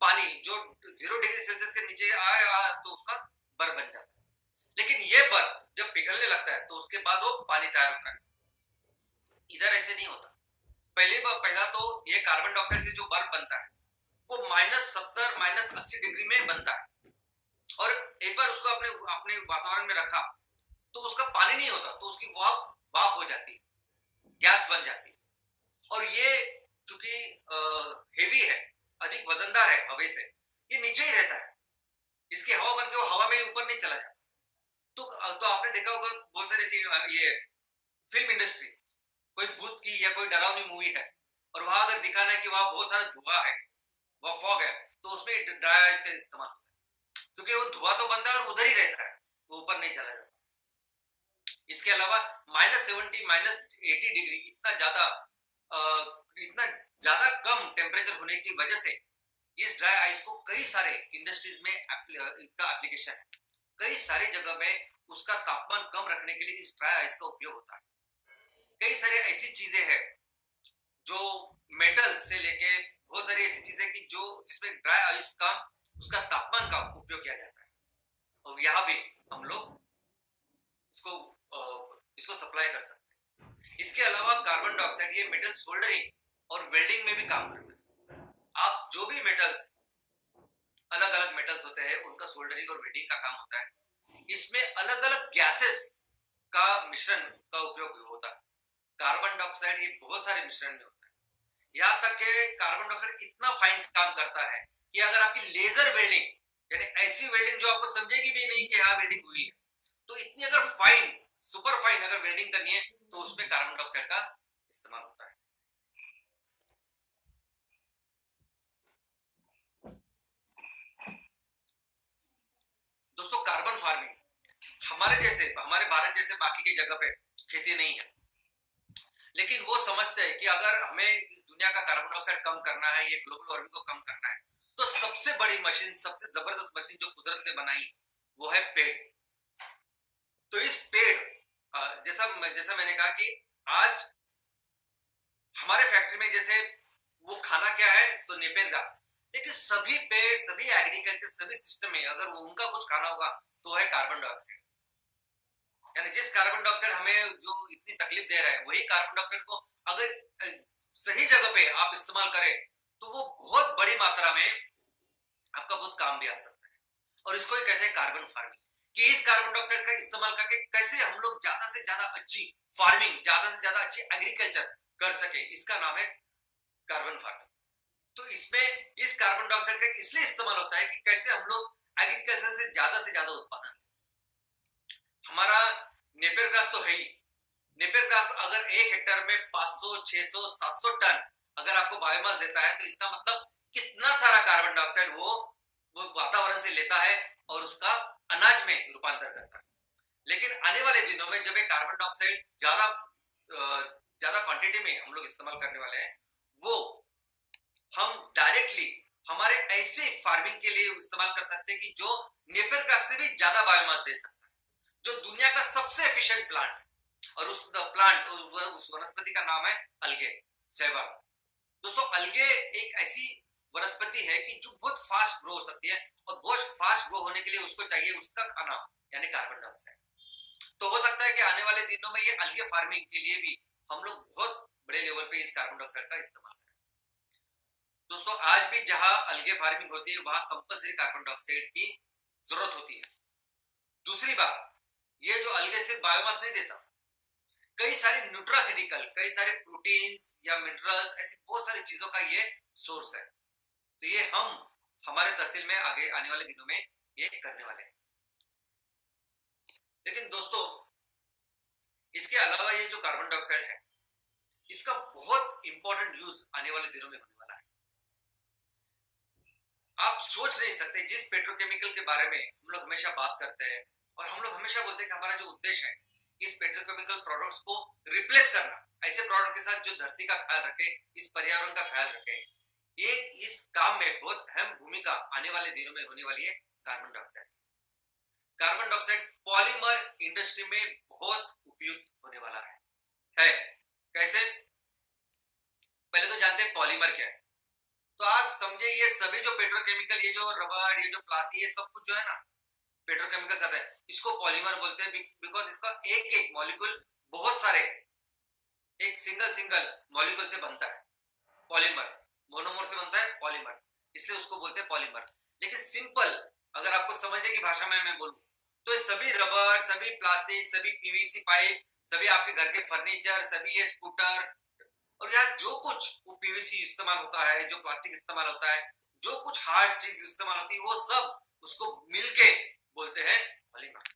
पानी जो 0 डिग्री सेल्सियस के नीचे आए तो उसका बर्फ बन जाता है। लेकिन ये बर्फ जब पिघलने लगता है तो उसके बाद वो पानी तैयार होता है। इधर ऐसे नहीं होता। पहला तो ये कार्बन डाइऑक्साइड से जो बर्फ बनता है वो -70 -80 डिग्री में बनता है, और एक बार उसको अपने अपने वातावरण में रखा तो उसका पानी नहीं होता, तो उसकी वाफ वाफ हो जाती है, गैस बन जाती है। और ये चूंकि हेवी है, अधिक वजनदार है हवा से, ये नीचे ही रहता है। इसकी हवा बन के वो हवा में ऊपर नहीं चला जाता। तो आपने देखा होगा बहुत सारी ये फिल्म इंडस्ट्री, कोई भूत की या कोई डरावनी मूवी है और वहां अगर दिखाना है कि वहां बहुत सारा धुआं है, वह फॉग है, तो उसमें ड्राई आइस का इस्तेमाल होता है, क्योंकि वो धुआं तो बनता है और उधर ही रहता है, वो ऊपर नहीं चला जाता। इसके अलावा -70 -80 डिग्री इतना ज्यादा कम टेम्परेचर होने की वजह से इस ड्राई आइस को कई सारे इंडस्ट्रीज में इसका एप्लीकेशन है। कई सारी जगह में उसका तापमान कम रखने के लिए इस ड्राई आइस का उपयोग होता है। कई सारी ऐसी चीजें हैं जो मेटल से लेके बहुत सारी ऐसी चीजें कि जो जिसमें ड्राई आइस का उसका तापमान का उपयोग किया जाता है, और यहाँ भी हम लोग इसको इसको सप्लाई कर सकते हैं। इसके अलावा कार्बन डाइऑक्साइड ये मेटल सोल्डरिंग और वेल्डिंग में भी काम करता है। आप जो भी मेटल्स, अलग अलग मेटल्स होते हैं, उनका सोल्डरिंग और वेल्डिंग का काम होता है। इसमें अलग अलग गैसेस का मिश्रण का उपयोग होता है। कार्बन डाइऑक्साइड ये बहुत सारे मिश्रण में होता है। यहाँ तक कि कार्बन डाइऑक्साइड इतना फाइन काम करता है कि अगर आपकी लेजर वेल्डिंग, यानी ऐसी वेल्डिंग जो आपको समझेगी भी नहीं कि यहाँ वेल्डिंग हुई है, तो इतनी अगर फाइन, सुपर फाइन अगर वेल्डिंग करनी है तो उसमें कार्बन डाइऑक्साइड का इस्तेमाल होता है। दोस्तों, कार्बन फार्मिंग हमारे भारत जैसे बाकी की जगह पे खेती नहीं है, लेकिन वो समझते हैं कि अगर हमें इस दुनिया का कार्बन डाइऑक्साइड कम करना है, ये ग्लोबल वार्मिंग को कम करना है, तो सबसे बड़ी मशीन, सबसे जबरदस्त मशीन जो कुदरत ने बनाई वो है पेड़। तो इस पेड़, जैसा जैसा मैंने कहा कि आज हमारे फैक्ट्री में जैसे वो खाना क्या है तो नेपियर घास, लेकिन सभी पेड़, सभी एग्रीकल्चर, सभी सिस्टम में अगर वो उनका कुछ खाना होगा तो है कार्बन डाइऑक्साइड। यानी जिस कार्बन डाइऑक्साइड हमें जो इतनी तकलीफ दे रहा है, वही कार्बन डाइऑक्साइड को अगर सही जगह पे आप इस्तेमाल करें तो वो बहुत बड़ी मात्रा में आपका बहुत काम भी आ सकता है। और इसको ही कहते हैं कार्बन फार्मिंग, कि इस कार्बन डाइऑक्साइड का इस्तेमाल करके कैसे हम लोग ज्यादा से ज्यादा अच्छी फार्मिंग, ज्यादा से ज्यादा अच्छी एग्रीकल्चर कर सके, इसका नाम है कार्बन फार्मिंग। तो इसमें इस कार्बन डाइऑक्साइड का इसलिए इस्तेमाल होता है कि कैसे हम लोग एग्रीकल्चर से ज्यादा उत्पादन। हमारा नेपियर ग्रास तो है ही। नेपियर ग्रास अगर 1 हेक्टेयर में 500, 600, 700 टन अगर आपको बायोमास देता है, तो इसका मतलब कितना सारा कार्बन डाइऑक्साइड वो वातावरण से लेता है और उसका अनाज में रूपांतर करता है। लेकिन आने वाले दिनों में जब ये कार्बन डाइऑक्साइड ज्यादा क्वांटिटी में हम लोग इस्तेमाल करने वाले हैं, वो हम डायरेक्टली हमारे ऐसे फार्मिंग के लिए इस्तेमाल कर सकते हैं कि जो नेपियर ग्रास से भी ज्यादा बायोमास दे सकता है, जो दुनिया का सबसे एफिशिएंट प्लांट है। और उस वनस्पति का नाम है अलगे, शैवाल। दोस्तों, अलगे एक ऐसी वनस्पति है कि जो बहुत फास्ट ग्रो हो सकती है, और बहुत फास्ट ग्रो होने के लिए उसको चाहिए उसका खाना यानी कार्बन डाइऑक्साइड। तो हो सकता है कि आने वाले दिनों में ये अलगे फार्मिंग के लिए भी हम लोग बहुत बड़े लेवल पे इस कार्बन डाइऑक्साइड का इस्तेमाल करें। दोस्तों, आज भी जहां अलगे फार्मिंग होती है वहां कंपलसरी कार्बन डाइऑक्साइड की जरूरत होती है। दूसरी बात, ये जो अलगे सिर्फ बायोमास नहीं देता, कई सारे न्यूट्रासिटिकल, कई सारे प्रोटीन्स या मिनरल्स, ऐसी बहुत सारी चीजों का ये सोर्स है। तो ये हम हमारे तहसील में आगे आने वाले दिनों में ये करने वाले हैं। लेकिन दोस्तों, इसके अलावा ये जो कार्बन डाइऑक्साइड है, इसका बहुत इंपॉर्टेंट यूज आने वाले दिनों में होने वाला है। आप सोच नहीं सकते, जिस पेट्रोकेमिकल के बारे में हम लोग हमेशा बात करते हैं और हम लोग हमेशा बोलते हैं कि हमारा जो उद्देश्य है इस पेट्रोकेमिकल प्रोडक्ट्स को रिप्लेस करना, ऐसे प्रोडक्ट के साथ जो धरती का ख्याल रखे, इस पर्यावरण का ख्याल रखे, ये इस काम में बहुत अहम भूमिका आने वाले दिनों में होने वाली है carbon dioxide. Carbon dioxide polymer industry में बहुत उपयुक्त होने वाला है। कैसे? पहले तो जानते हैं पॉलीमर क्या है। तो आज समझे ये सभी जो पेट्रोकेमिकल, ये जो रबर, ये जो प्लास्टिक, ये सब कुछ जो है ना पेट्रोकेमिकल्स आता है, इसको पॉलीमर बोलते हैं बिकॉज इसका एक एक मॉलिक्यूल बहुत सारे एक सिंगल मॉलिक्यूल से बनता है। पॉलीमर मोनोमर से बनता है पॉलीमर, इसलिए उसको बोलते हैं पॉलीमर। लेकिन सिंपल अगर आपको समझने की भाषा में मैं बोलूं तो ये सभी रबर, सभी प्लास्टिक, सभी पीवीसी पाइप, सभी आपके घर के फर्नीचर, सभी ये स्कूटर और यार जो कुछ वो पीवीसी इस्तेमाल होता है, जो प्लास्टिक इस्तेमाल होता है, जो कुछ हार्ड चीज इस्तेमाल होती है, वो सब उसको मिलके बोलते हैं पॉलीमर।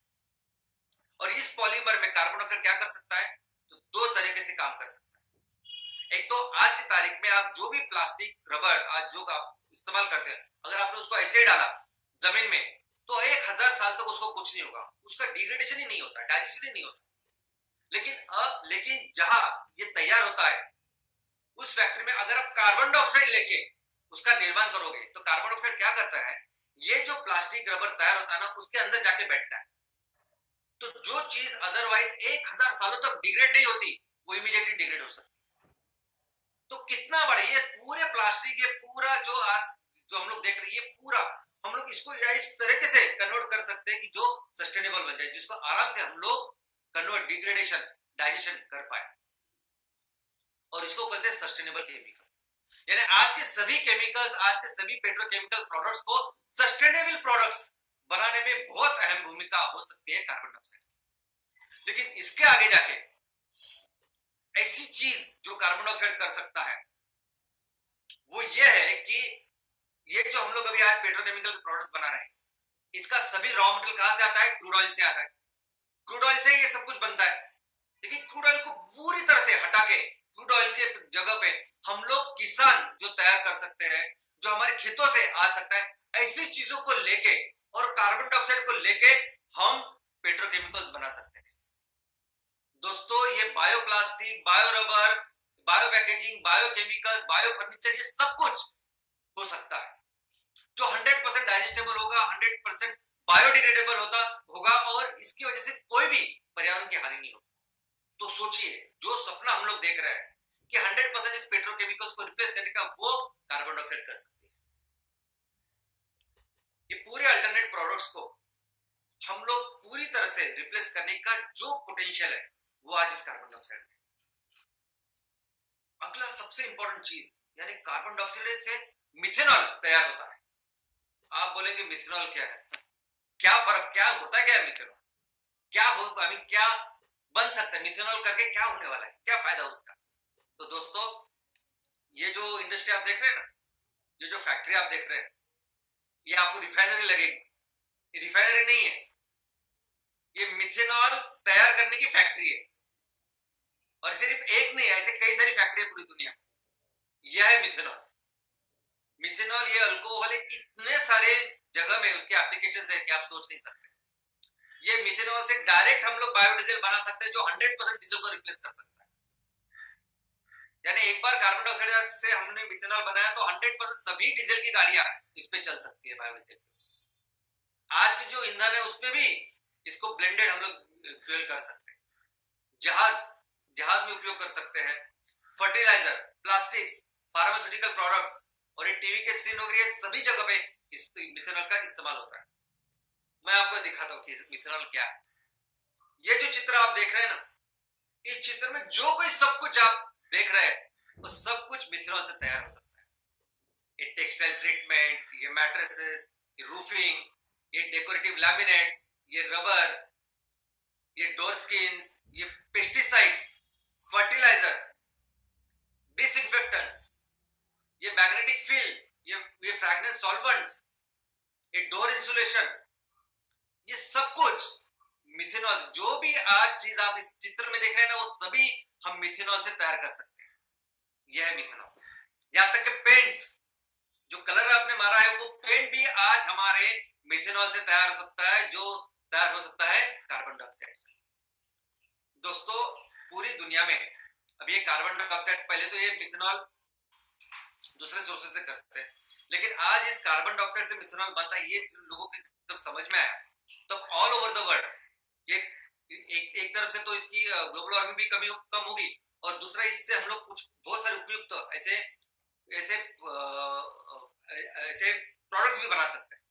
और इस पॉलीमर में कार्बन डाइऑक्साइड क्या कर सकता है? तो दो तरीके से काम कर सकता है। एक तो आज की तारीख में आप जो भी प्लास्टिक, रबर आज जो आप इस्तेमाल करते हैं, अगर आपने उसको ऐसे ही डाला जमीन में तो 1000 साल तक उसको कुछ नहीं होगा, उसका डिग्रेडेशन ही नहीं होता, डाइजेशन ही नहीं होता। लेकिन जहां ये तैयार होता है उस फैक्ट्री में अगर आप कार्बन डाइऑक्साइड लेके उसका निर्माण करोगे तो कार्बन डाइऑक्साइड क्या करता है, ये जो प्लास्टिक रबर तैयार होता है ना उसके अंदर जाके बैठता है। तो जो चीज अदरवाइज 1000 सालों तक डिग्रेड नहीं होती वो इमीडिएटली डिग्रेड हो सकती है। तो कितना बड़ा ये पूरे प्लास्टिक, ये पूरा जो आज जो हम लोग देख रहे हैं, ये पूरा हम लोग इसको इस तरीके से कन्वर्ट कर सकते हैं कि जो सस्टेनेबल बन जाए, जिसको आराम से हम लोग कन्वर्ट, डिग्रेडेशन, डाइजेशन कर पाए। और इसको कहते हैं सस्टेनेबल केमिकल्स। यानी आज के सभी केमिकल्स, आज के सभी पेट्रोकेमिकल प्रोडक्ट्स को सस्टेनेबल प्रोडक्ट्स बनाने में बहुत अहम भूमिका हो सकती है कार्बन डाइऑक्साइड। लेकिन इसके आगे जाके ऐसी चीज जो कार्बन डाइऑक्साइड कर सकता है वो ये है कि ये जो हम लोग अभी आज पेट्रोकेमिकल के प्रोडक्ट्स बना रहे हैं, इसका सभी रॉ मटेरियल कहां से आता है? क्रूड ऑयल से आता है। क्रूड ऑयल से ये सब कुछ बनता है। लेकिन क्रूड ऑयल को पूरी तरह से हटा के क्रूड ऑयल के जगह पे हम लोग किसान जो तैयार कर सकते हैं, जो हमारे खेतों से आ सकता है, ऐसी चीजों को लेके और कार्बन डाइऑक्साइड को लेके हम पेट्रोकेमिकल्स बना सकते हैं। दोस्तों ये bio plastic, bio rubber, bio packaging, bio chemicals, bio furniture, ये सब कुछ हो सकता है जो 100% डाइजेस्टेबल होगा, 100% बायोडिग्रेडेबल होगा और इसकी वजह से कोई भी पर्यावरण की हानि नहीं होगी। तो सोचिए जो सपना हम लोग देख रहे हैं कि 100% इस पेट्रोकेमिकल्स को रिप्लेस करने का, वो कार्बन डाइऑक्साइड कर सकती है। ये पूरे अल्टरनेट प्रोडक्ट्स को हम लोग पूरी तरह से रिप्लेस करने का जो पोटेंशियल है वो आज इस कार्बन डाइऑक्साइड में। अगला सबसे इंपॉर्टेंट चीज, यानी कार्बन डाइऑक्साइड से मिथेनॉल तैयार होता है। आप बोलेंगे मिथेनॉल क्या है? क्या फर्क, क्या होता है, क्या है मिथेनॉल, क्या हो, क्या बन सकता है मिथेनॉल करके, क्या होने वाला है, क्या फायदा उसका? तो दोस्तों ये जो इंडस्ट्री आप देख रहे हैं ना, ये जो फैक्ट्री आप देख रहे हैं, ये आपको रिफाइनरी लगेगी, ये रिफाइनरी नहीं है, ये मिथेनॉल तैयार करने की फैक्ट्री है। और सिर्फ एक नहीं है, ऐसे कई सारी फैक्ट्री है पूरी दुनिया में। यह है मिथेनॉल। मिथेनॉल ये अल्कोहल है, इतने सारे जगह में उसके एप्लीकेशंस है कि आप सोच नहीं सकते। ये मिथेनॉल से डायरेक्ट हम लोग बायोडीजल बना सकते हैं जो 100% डीजल को रिप्लेस कर सकता है। यानी एक बार कार्बन डाइऑक्साइड से हमने मिथेनॉल बनाया तो 100% सभी डीजल की गाड़ियां इस पे चल सकती है बायोडीजल। आज की जो ईंधन है उसपे भी इसको ब्लेंडेड हम लोग फ्यूल कर सकते हैं। जहाज में उपयोग कर सकते हैं, फर्टिलाइजर, प्लास्टिक्स, फार्मास्यूटिकल प्रोडक्ट्स और ये टीवी के स्क्रीन वगैरह सभी जगह पे इस मिथेनॉल का इस्तेमाल होता है। मैं आपको दिखाता हूँ कि मिथेनॉल क्या है। ये जो चित्र आप देख रहे हैं ना, इस चित्र में जो कोई सब कुछ आप देख रहे हैं वो सब कुछ मिथेनॉल से तैयार हो सकता है। ये टेक्सटाइल ट्रीटमेंट, ये मैट्रेसेस, ये रूफिंग, ये डेकोरेटिव लैमिनेट्स, ये रबर, ये डोर स्किन्स, ये पेस्टिसाइड्स, फर्टिलाइजर, डिसइंफेक्टेंट्स, ये मैग्नेटिक फील्ड, ये फ्रेग्रेंस सॉल्वेंट्स, ये डोर इंसुलेशन, ये सब कुछ मिथेनॉल, जो भी आज चीज आप इस चित्र में देख रहे हैं ना वो सभी हम मिथेनॉल से तैयार कर सकते हैं। यह है मिथेनॉल। यहां तक कि पेंट्स, जो कलर आपने मारा है वो पेंट भी आज हमारे मिथेनॉल से तैयार हो सकता है, जो तैयार हो सकता है कार्बन डाइऑक्साइड से। दोस्तों पूरी दुनिया में अब ये कार्बन डाइऑक्साइड, पहले तो ये मिथेनॉल दूसरे सोर्सेज से करते हैं, लेकिन आज इस कार्बन डाइऑक्साइड से मिथेनॉल बनता है, ये लोगों के जब समझ में आया तब ऑल ओवर द वर्ल्ड ये एक तरफ से तो इसकी ग्लोबल वार्मिंग भी कम होगी, और दूसरा इससे हम लोग कुछ बहुत सारे उपयुक्त ऐसे ऐसे ऐसे प्रोडक्ट्स भी बना सकते हैं।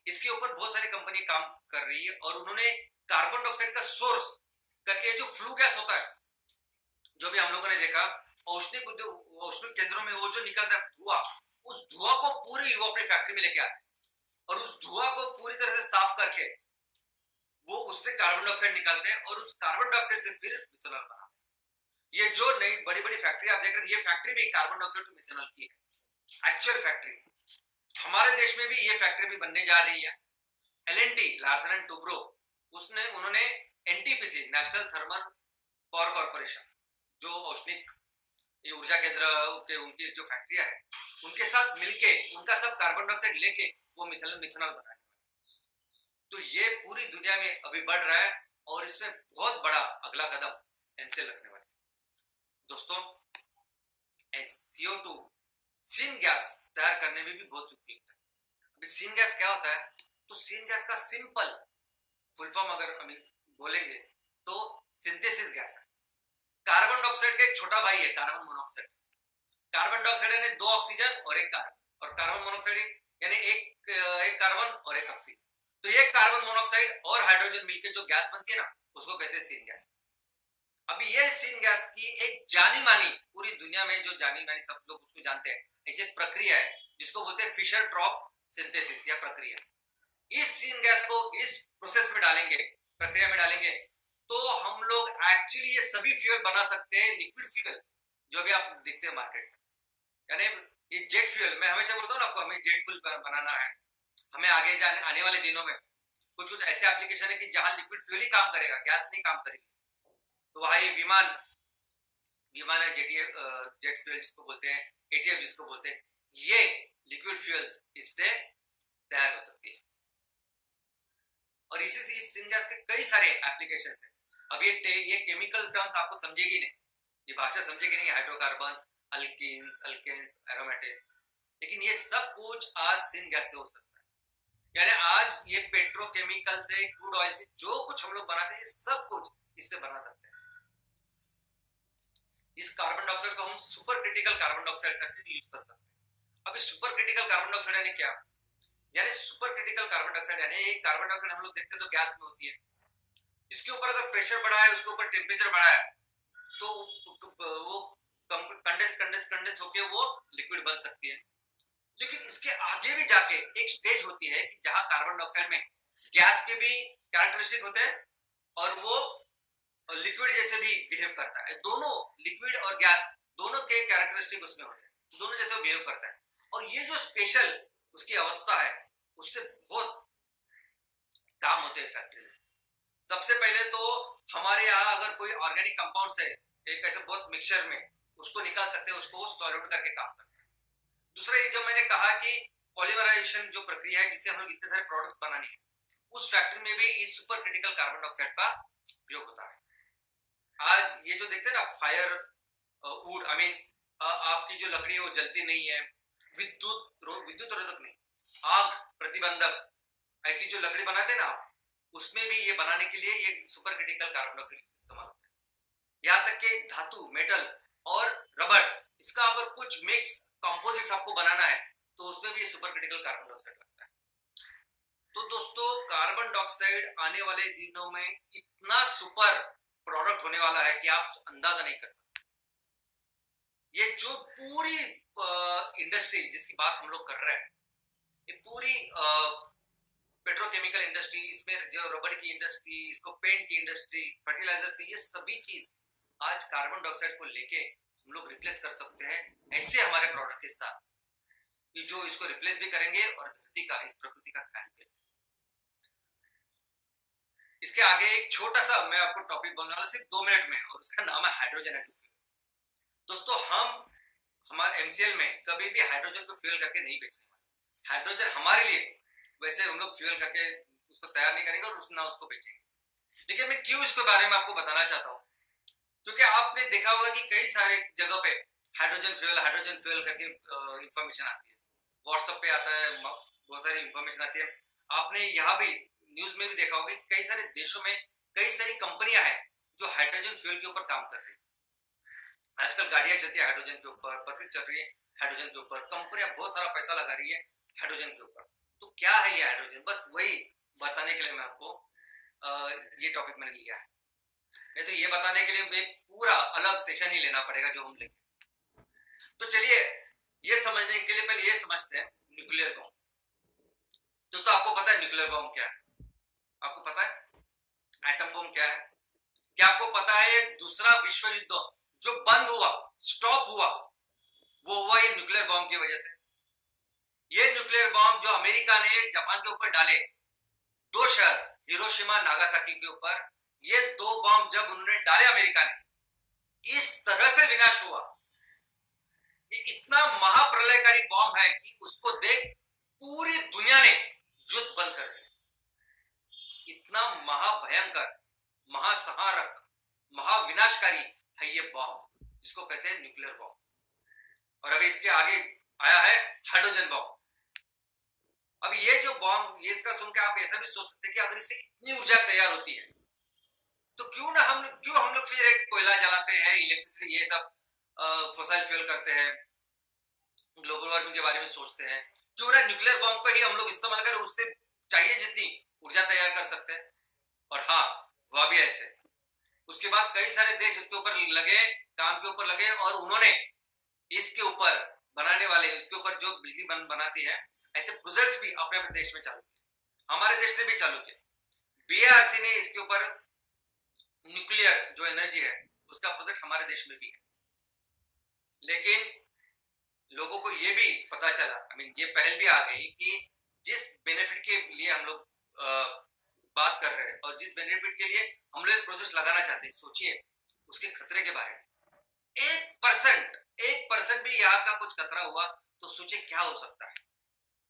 इसके ऊपर बहुत सारी कंपनी काम कर रही है, और उन्होंने कार्बन डाइऑक्साइड का सोर्स करके जो फ्लू गैस होता है, जो भी हम लोगों ने देखा औष्णिक केंद्रों में वो जो निकलता है धुआं, उस धुआं को पूरी वो अपनी फैक्ट्री में लेके आते हैं, और उस धुआं को पूरी तरह से साफ करके वो उससे कार्बन डाइऑक्साइड निकालते हैं, और उस कार्बन डाइऑक्साइड से फिर मिथेनॉल बनाते हैं। ये जो नई बड़ी बड़ी फैक्ट्री आप देख रहे हैं, ये फैक्ट्री भी कार्बन डाइऑक्साइड टू मिथेनॉल की है, एक्चुअल फैक्ट्री। हमारे देश में भी ये फैक्ट्री भी बनने जा रही है। एलएनटी, लार्सन एंड टुब्रो, उन्होंने NTPC, national thermal power corporation, जो औष्णिक ऊर्जा केंद्र के उनकी जो फैक्ट्रियां है, उनके साथ मिलके उनका सब कार्बन डाइऑक्साइड लेके वो मिथेनॉल बनाने वाले। तो ये पूरी दुनिया में अभी बढ़ रहा है, और इसमें बहुत बड़ा अगला कदम एमसीएल रखने वाले। दोस्तों, CO2 सीन गैस तैयार करने में भी बहुत उपयुक्त है। अभी सीन गैस क्या होता है? तो सीन गैस का सिंपल फुल फॉर्म अगर हम बोलेंगे तो सिंथेसिस गैस है। कार्बन डाइऑक्साइड का एक छोटा भाई है कार्बन मोनोऑक्साइड। कार्बन डाइऑक्साइड यानी 2 ऑक्सीजन और 1 कार्बन, और कार्बन मोनोऑक्साइड यानी एक कार्बन और 1 ऑक्सीजन। तो ये कार्बन मोनोऑक्साइड और हाइड्रोजन मिलकर जो गैस बनती है ना, उसको कहते हैं सीन गैस। अभी ये सीन गैस की एक जानी मानी, पूरी दुनिया में जो जानी मानी सब लोग उसको जानते हैं, ऐसे प्रक्रिया है जिसको बोलते हैं फिशर ट्रॉप सिंथेसिस या प्रक्रिया। इस सीन गैस को इस प्रोसेस में डालेंगे, प्रक्रिया में डालेंगे, तो हम लोग एक्चुअली ये सभी फ्यूल बना सकते हैं, लिक्विड फ्यूल जो भी आप देखते हैं मार्केट में। यानी ये जेट फ्यूल, मैं हमेशा बोलता हूँ ना आपको, हमें जेट फ्यूल बनाना है। हमें आगे आने वाले दिनों में कुछ ऐसे एप्लीकेशन है कि जहां लिक्विड फ्यूल ही काम करेगा, गैस नहीं काम करेगी। तो वहां ये विमान है, जेट फ्यूल जिसको बोलते हैं, एटीएफ जिसको बोलते हैं, ये लिक्विड फ्यूल्स इससे तैयार हो सकती है। और इस सीन गैस के कई सारे एप्लीकेशंस हैं। अब ये केमिकल टर्म्स आपको समझेगी नहीं, ये भाषा समझेगी नहीं, हाइड्रोकार्बन, अल्कीन्स, एल्केन्स, एरोमेटिक्स, लेकिन ये सब कुछ आज सीन गैस से हो सकता है। यानी आज ये पेट्रोकेमिकल से, क्रूड ऑयल से जो कुछ हम लोग बनाते हैं, ये सब कुछ इससे बना सकते हैं। इस कार्बन डाइऑक्साइड को हम सुपर क्रिटिकल कार्बन डाइऑक्साइड करके यूज कर सकते हैं। अब इस सुपर क्रिटिकल कार्बन डाइऑक्साइड यानी क्या? यानी सुपर क्रिटिकल कार्बन डाइऑक्साइड यानी एक कार्बन डाइऑक्साइड हम लोग देखते हैं तो गैस में होती है, इसके ऊपर अगर प्रेशर बढ़ा है, उसके ऊपर टेम्परेचर बढ़ा है, तो वो कंडेंस होके वो लिक्विड बन सकती है। लेकिन इसके आगे भी जाके एक स्टेज होती है कि जहां कार्बन डाइऑक्साइड में गैस के भी कैरेक्टरिस्टिक होते हैं, और वो लिक्विड जैसे भी बिहेव करता है। दोनों लिक्विड और गैस दोनों के कैरेक्टरिस्टिक उसमें होते हैं, दोनों जैसे बिहेव करता है। और ये जो स्पेशल उसकी अवस्था है, उससे बहुत काम होते हैं फैक्ट्री में। सबसे पहले तो हमारे यहाँ अगर कोई ऑर्गेनिक कंपाउंड है एक ऐसे बहुत मिक्सचर में, उसको निकाल सकते हैं, उसको सॉल्यूट करके काम करते हैं। दूसरा ये जो मैंने कहा कि पॉलीमराइजेशन जो प्रक्रिया है, जिससे हम लोग इतने सारे प्रोडक्ट्स बनाने हैं, उस फैक्ट्री में भी इस सुपर क्रिटिकल कार्बन डाइऑक्साइड का उपयोग होता है। आज ये जो देखते हैं ना फायर वुड, आई मीन आपकी जो लकड़ी है वो जलती नहीं है, विद्युत रोधक नहीं, आग प्रतिबंधक, ऐसी जो लकड़ी बनाते हैं ना आप, उसमें भी ये बनाने के लिए ये सुपर क्रिटिकल कार्बन डाइऑक्साइड इस्तेमाल होता है। यहाँ तक कि धातु, मेटल और रबड़, इसका अगर कुछ मिक्स कंपोजिट्स आपको बनाना है तो उसमें भी ये सुपर क्रिटिकल कार्बन डाइऑक्साइड लगता है। तो दोस्तों, कार्बन डाइऑक्साइड आने वाले दिनों में इतना सुपर प्रोडक्ट होने वाला है कि आप अंदाजा नहीं कर सकते। ये जो पूरी इंडस्ट्री जिसकी बात हम लोग कर रहे हैं, ये पूरी पेट्रोकेमिकल इंडस्ट्री, इसमें जो रबड़ की इंडस्ट्री, इसको पेंट की इंडस्ट्री, फर्टिलाइजर्स की, ये सभी चीज आज कार्बन डाइऑक्साइड को लेके हम लोग रिप्लेस कर सकते हैं ऐसे हमारे प्रोडक्ट के साथ, कि जो इसको रिप्लेस भी करेंगे और धरती का, इस प्रकृति का ख्याल भी। इसके आगे एक छोटा सा मैं आपको टॉपिक बोलने वाला सिर्फ 2 मिनट में, और उसका नाम है हाइड्रोजन एज ए फ्यूल। दोस्तों, हम हमारे एमसीएल में कभी भी हाइड्रोजन को फ्यूल करके नहीं बेचने वाले। हाइड्रोजन हमारे लिए वैसे हम लोग फ्यूल करके उसको तैयार नहीं करेंगे और ना उसको बेचेंगे। लेकिन मैं क्यों इसके बारे में आपको बताना चाहता हूँ, क्योंकि आपने देखा होगा कि कई सारे जगह पे हाइड्रोजन फ्यूल करके इंफॉर्मेशन आती है, व्हाट्सएप पे आता है, बहुत सारी इंफॉर्मेशन आती है। आपने यहाँ भी न्यूज में भी देखा होगा कि कई सारे देशों में कई सारी कंपनियां हैं जो हाइड्रोजन फ्यूल के ऊपर काम कर रही है। आजकल गाड़ियां चलती है हाइड्रोजन के ऊपर, बसें चल रही है हाइड्रोजन के ऊपर, कंपनियां बहुत सारा पैसा लगा रही है हाइड्रोजन के ऊपर। तो क्या है ये हाइड्रोजन, बस वही बताने के लिए मैं आपको ये टॉपिक मैंने लिया है। नहीं तो ये बताने के लिए एक पूरा अलग सेशन ही लेना पड़ेगा जो हम लेंगे। तो चलिए ये समझने के लिए पहले ये समझते हैं न्यूक्लियर बॉम्ब। दोस्तों आपको पता है न्यूक्लियर बॉम्ब क्या है? आपको पता है एटम बॉम्ब क्या है? क्या आपको पता है दूसरा विश्व युद्ध जो बंद हुआ, स्टॉप हुआ, वो हुआ ये न्यूक्लियर बॉम्ब की वजह से। ये न्यूक्लियर बॉम्ब जो अमेरिका ने जापान के ऊपर डाले, दो शहर हिरोशिमा नागासाकी के ऊपर, ये दो बॉम्ब जब उन्होंने डाले अमेरिका ने, इस तरह से विनाश हुआ। ये इतना महाप्रलयकारी बॉम्ब है कि उसको देख पूरी दुनिया ने युद्ध बंद कर दिया। इतना महाभयंकर, महासंहारक, महाविनाशकारी है ये बॉम्ब जिसको कहते हैं न्यूक्लियर बॉम्ब। और अभी इसके आगे आया है हाइड्रोजन बॉम्ब। अब ये जो बॉम्ब, ये इसका सुन के आप ऐसा भी सोच सकते हैं कि अगर इससे इतनी ऊर्जा तैयार होती है तो क्यों हम लोग फिर एक कोयला जलाते हैं, इलेक्ट्रिसिटी, ये सब फॉसिल फ्यूल करते हैं, ग्लोबल वार्मिंग के बारे में सोचते हैं, क्यों ना न्यूक्लियर बॉम्ब को ही हम लोग इस्तेमाल करें, उससे चाहिए जितनी ऊर्जा तैयार कर सकते हैं। और हाँ, वह भी ऐसे। उसके बाद कई सारे देश इसके ऊपर लगे, काम के ऊपर लगे, और उन्होंने इसके ऊपर बनाने वाले, इसके ऊपर जो बिजली बनाती है, ऐसे प्रोजेक्ट्स भी अपने अपने देश में चालू किए। हमारे देश ने भी चालू किया। बीआरसी ने इसके ऊपर न्यूक्लियर जो एनर्जी है उसका प्रोजेक्ट हमारे देश में भी है। लेकिन लोगों को ये भी पता चला, ये पहल भी आ गई कि जिस बेनिफिट के लिए हम लोग बात कर रहे हैं और जिस बेनिफिट के लिए हम लोग प्रोजेक्ट लगाना चाहते हैं, सोचिए उसके खतरे के बारे में। 1% भी यहाँ का कुछ खतरा हुआ तो सोचिए क्या हो सकता है।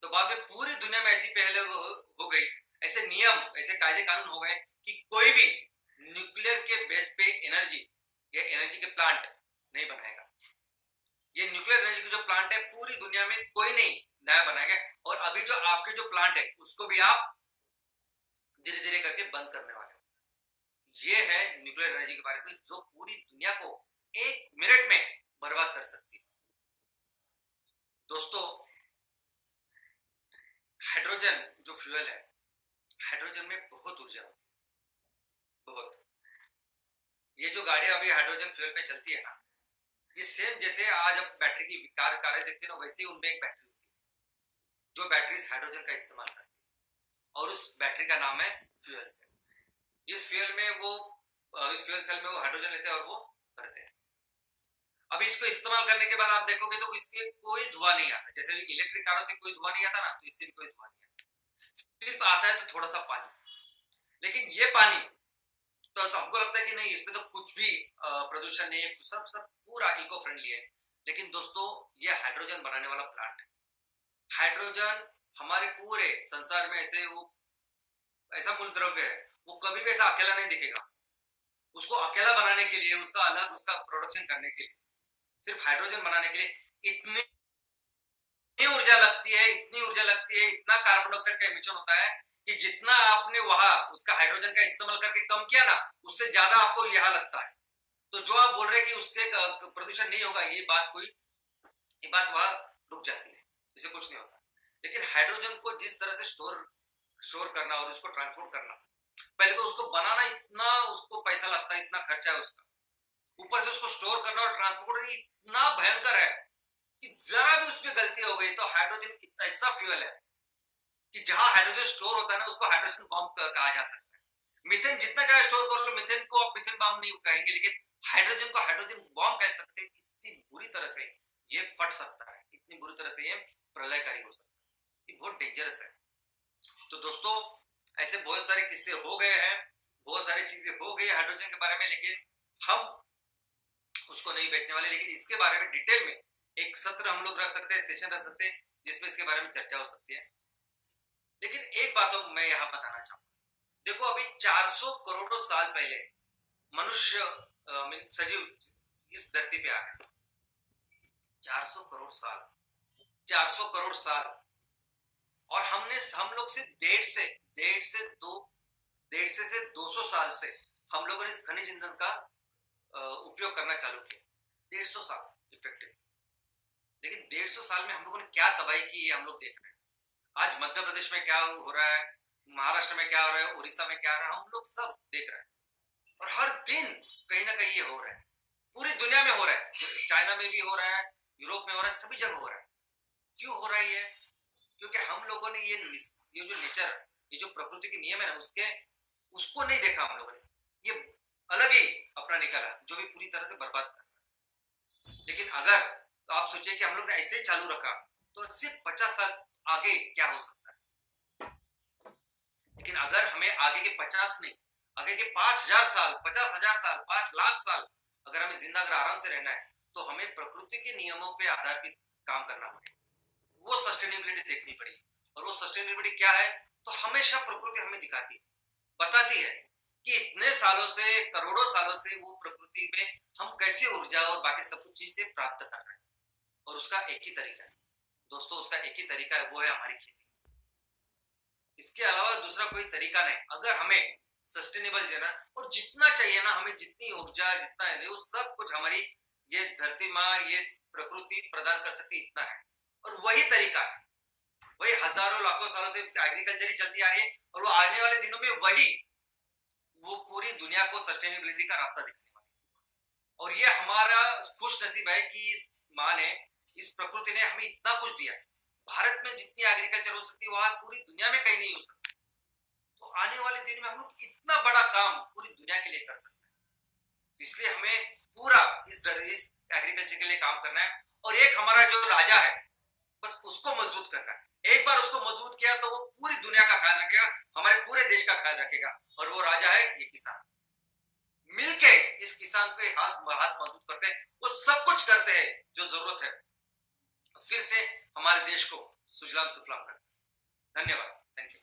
तो बाद में पूरी दुनिया में ऐसी पहल हो गई, ऐसे नियम, ऐसे कायदे कानून हो गए कि कोई भी न्यूक्लियर के बेस पे एनर्जी या एनर्जी के प्लांट नहीं बनाएगा। ये न्यूक्लियर एनर्जी के जो प्लांट है पूरी दुनिया में कोई नहीं नया बनाएगा। और अभी जो आपके जो प्लांट है उसको भी आप धीरे धीरे करके बंद करने वाले हो। ये है न्यूक्लियर एनर्जी के बारे में जो पूरी दुनिया को 1 मिनट में बर्बाद कर सकती है। दोस्तों हाइड्रोजन जो फ्यूल है, हाइड्रोजन में बहुत ऊर्जा होती है, बहुत। ये जो गाड़ियां अभी हाइड्रोजन फ्यूल पे चलती है ना, ये सेम जैसे आज अब बैटरी की कारें देखते हैं ना, वैसे ही उनमें एक बैटरी होती है जो बैटरीज हाइड्रोजन का इस्तेमाल करती है, और उस बैटरी का नाम है फ्यूल सेल। इस फ्यूल सेल में वो हाइड्रोजन लेते हैं और वो भरते हैं। अब इसको इस्तेमाल करने के बाद आप देखोगे तो इसके कोई धुआं नहीं आता। जैसे इलेक्ट्रिक कारों से कोई धुआं नहीं आता ना, तो इससे भी कोई धुआं नहीं आता। सिर्फ आता है तो थोड़ा सा पानी। लेकिन ये पानी तो हमको लगता है कि नहीं, इसमें तो कुछ भी प्रदूषण नहीं है, सब पूरा इको फ्रेंडली है। लेकिन दोस्तों ये हाइड्रोजन बनाने वाला प्लांट है। हाइड्रोजन हमारे पूरे संसार में ऐसा मूल द्रव्य है, वो कभी भी ऐसा अकेला नहीं दिखेगा। उसको अकेला बनाने के लिए, उसका अलग उसका प्रोडक्शन करने के लिए, सिर्फ हाइड्रोजन बनाने के लिए इतनी ऊर्जा लगती है, इतना कार्बन डाइऑक्साइड का एमिशन होता है कि जितना आपने वहां उसका हाइड्रोजन का इस्तेमाल करके कम किया ना, उससे ज्यादा आपको यहाँ लगता है। तो जो आप बोल रहे हैं कि उससे प्रदूषण नहीं होगा, ये बात वहां रुक जाती है, इससे कुछ नहीं होता। लेकिन हाइड्रोजन को जिस तरह से स्टोर करना और उसको ट्रांसपोर्ट करना, पहले तो उसको बनाना इतना उसको पैसा लगता है, इतना खर्चा है उसका, ऊपर से उसको स्टोर करना और ट्रांसपोर्ट इतना भयंकर है कि जरा भी उसमें गलती हो गई तो हाइड्रोजन ऐसा फ्यूल है कि जहां हाइड्रोजन स्टोर होता है ना, उसको हाइड्रोजन बॉम्ब कहा जा सकता है। मीथेन जितना चाहे स्टोर कर लो, मीथेन को आप मीथेन बॉम्ब नहीं कहेंगे, लेकिन हाइड्रोजन को हाइड्रोजन बॉम्ब कह सकते हैं। इतनी बुरी तरह से ये फट सकता है, इतनी बुरी तरह से ये प्रलयकारी हो सकता है, ये बहुत डेंजरस है। तो दोस्तों ऐसे बहुत सारे किस्से हो गए हैं, बहुत सारी चीजें हो गई हाइड्रोजन के बारे में, लेकिन हम उसको नहीं बेचने वाले। लेकिन इसके बारे में डिटेल में एक सत्र हम लोग रख सकते हैं, सेशन रख सकते हैं, जिसमें इसके बारे में चर्चा हो सकती है। लेकिन एक बात मैं यहाँ बताना चाहूंगा, देखो अभी 400 करोड़ साल पहले मनुष्य सजीव इस धरती पे आ गए। 400 करोड़ साल, 400 करोड़ साल, और हम लोग सिर्फ 1.5 से डेढ़ से दो 150 से 200 साल से हम लोगों ने इस खनिज ईंधन का उपयोग करना चालू किया। 150 साल इफेक्टिव। लेकिन 150 साल में हम लोगों ने क्या तबाही की, ये हम लोग देख रहे हैं। आज मध्य प्रदेश में क्या हो रहा है, महाराष्ट्र में क्या हो रहा है, उड़ीसा में क्या हो रहा है, हम लोग सब देख रहे हैं। और हर दिन कहीं ना कहीं ये हो रहा है, पूरी दुनिया में हो रहा है, चाइना में भी हो रहा है, यूरोप में हो रहा है, सभी जगह हो रहा है। क्यों हो रहा है ये? क्योंकि हम लोगों ने ये जो नेचर, ये जो प्रकृति के नियम है ना, उसको नहीं देखा हम लोगों ने। ये अलग ही अपना निकाला, जो भी पूरी तरह से बर्बाद कर रहा है। लेकिन अगर तो आप सोचिए कि हम लोग ने ऐसे ही चालू रखा तो सिर्फ 50 साल आगे क्या हो सकता है। लेकिन अगर हमें आगे के 50 नहीं, आगे के 5000 साल, 50,000 साल, 5 लाख साल अगर हमें जिंदा अगर आराम से रहना है, तो हमें प्रकृति के नियमों पे आधारित काम करना पड़ेगा। वो सस्टेनेबिलिटी देखनी पड़ेगी। और वो सस्टेनेबिलिटी क्या है? तो हमेशा प्रकृति हमें दिखाती है, बताती है कि इतने सालों से, करोड़ों सालों से वो प्रकृति में हम कैसे ऊर्जा और बाकी सब कुछ चीजें प्राप्त कर रहे हैं। और उसका एक ही तरीका है दोस्तों, उसका एक ही तरीका है, वो है हमारी खेती। इसके अलावा दूसरा कोई तरीका नहीं। अगर हमें सस्टेनेबल जीना और जितना चाहिए ना, हमें जितनी ऊर्जा, जितना है वो सब कुछ हमारी ये धरती माँ, ये प्रकृति प्रदान कर सकती, इतना है। और वही तरीका है, वही हजारों लाखों सालों से एग्रीकल्चर ही चलती आ रही है। और वो आने वाले दिनों में वही वो पूरी दुनिया को सस्टेनेबिलिटी का रास्ता दिखाने वाली है। और ये हमारा खुश नसीब है कि इस माँ ने, इस प्रकृति ने हमें इतना कुछ दिया है। भारत में जितनी एग्रीकल्चर हो सकती है, वहां पूरी दुनिया में कहीं नहीं हो सकती। तो आने वाले दिन में हम लोग इतना बड़ा काम पूरी दुनिया के लिए कर सकते हैं। इसलिए हमें पूरा इस एग्रीकल्चर के लिए काम करना है। और एक हमारा जो राजा है, बस उसको मजबूत करना है। एक बार उसको मजबूत किया तो वो पूरी दुनिया का ख्याल रखेगा, हमारे पूरे देश का ख्याल रखेगा। और वो राजा है ये किसान। मिलके इस किसान के हाथ मजबूत करते हैं, वो सब कुछ करते हैं जो जरूरत है, फिर से हमारे देश को सुजलाम सुफलाम करते हैं। धन्यवाद। Thank you.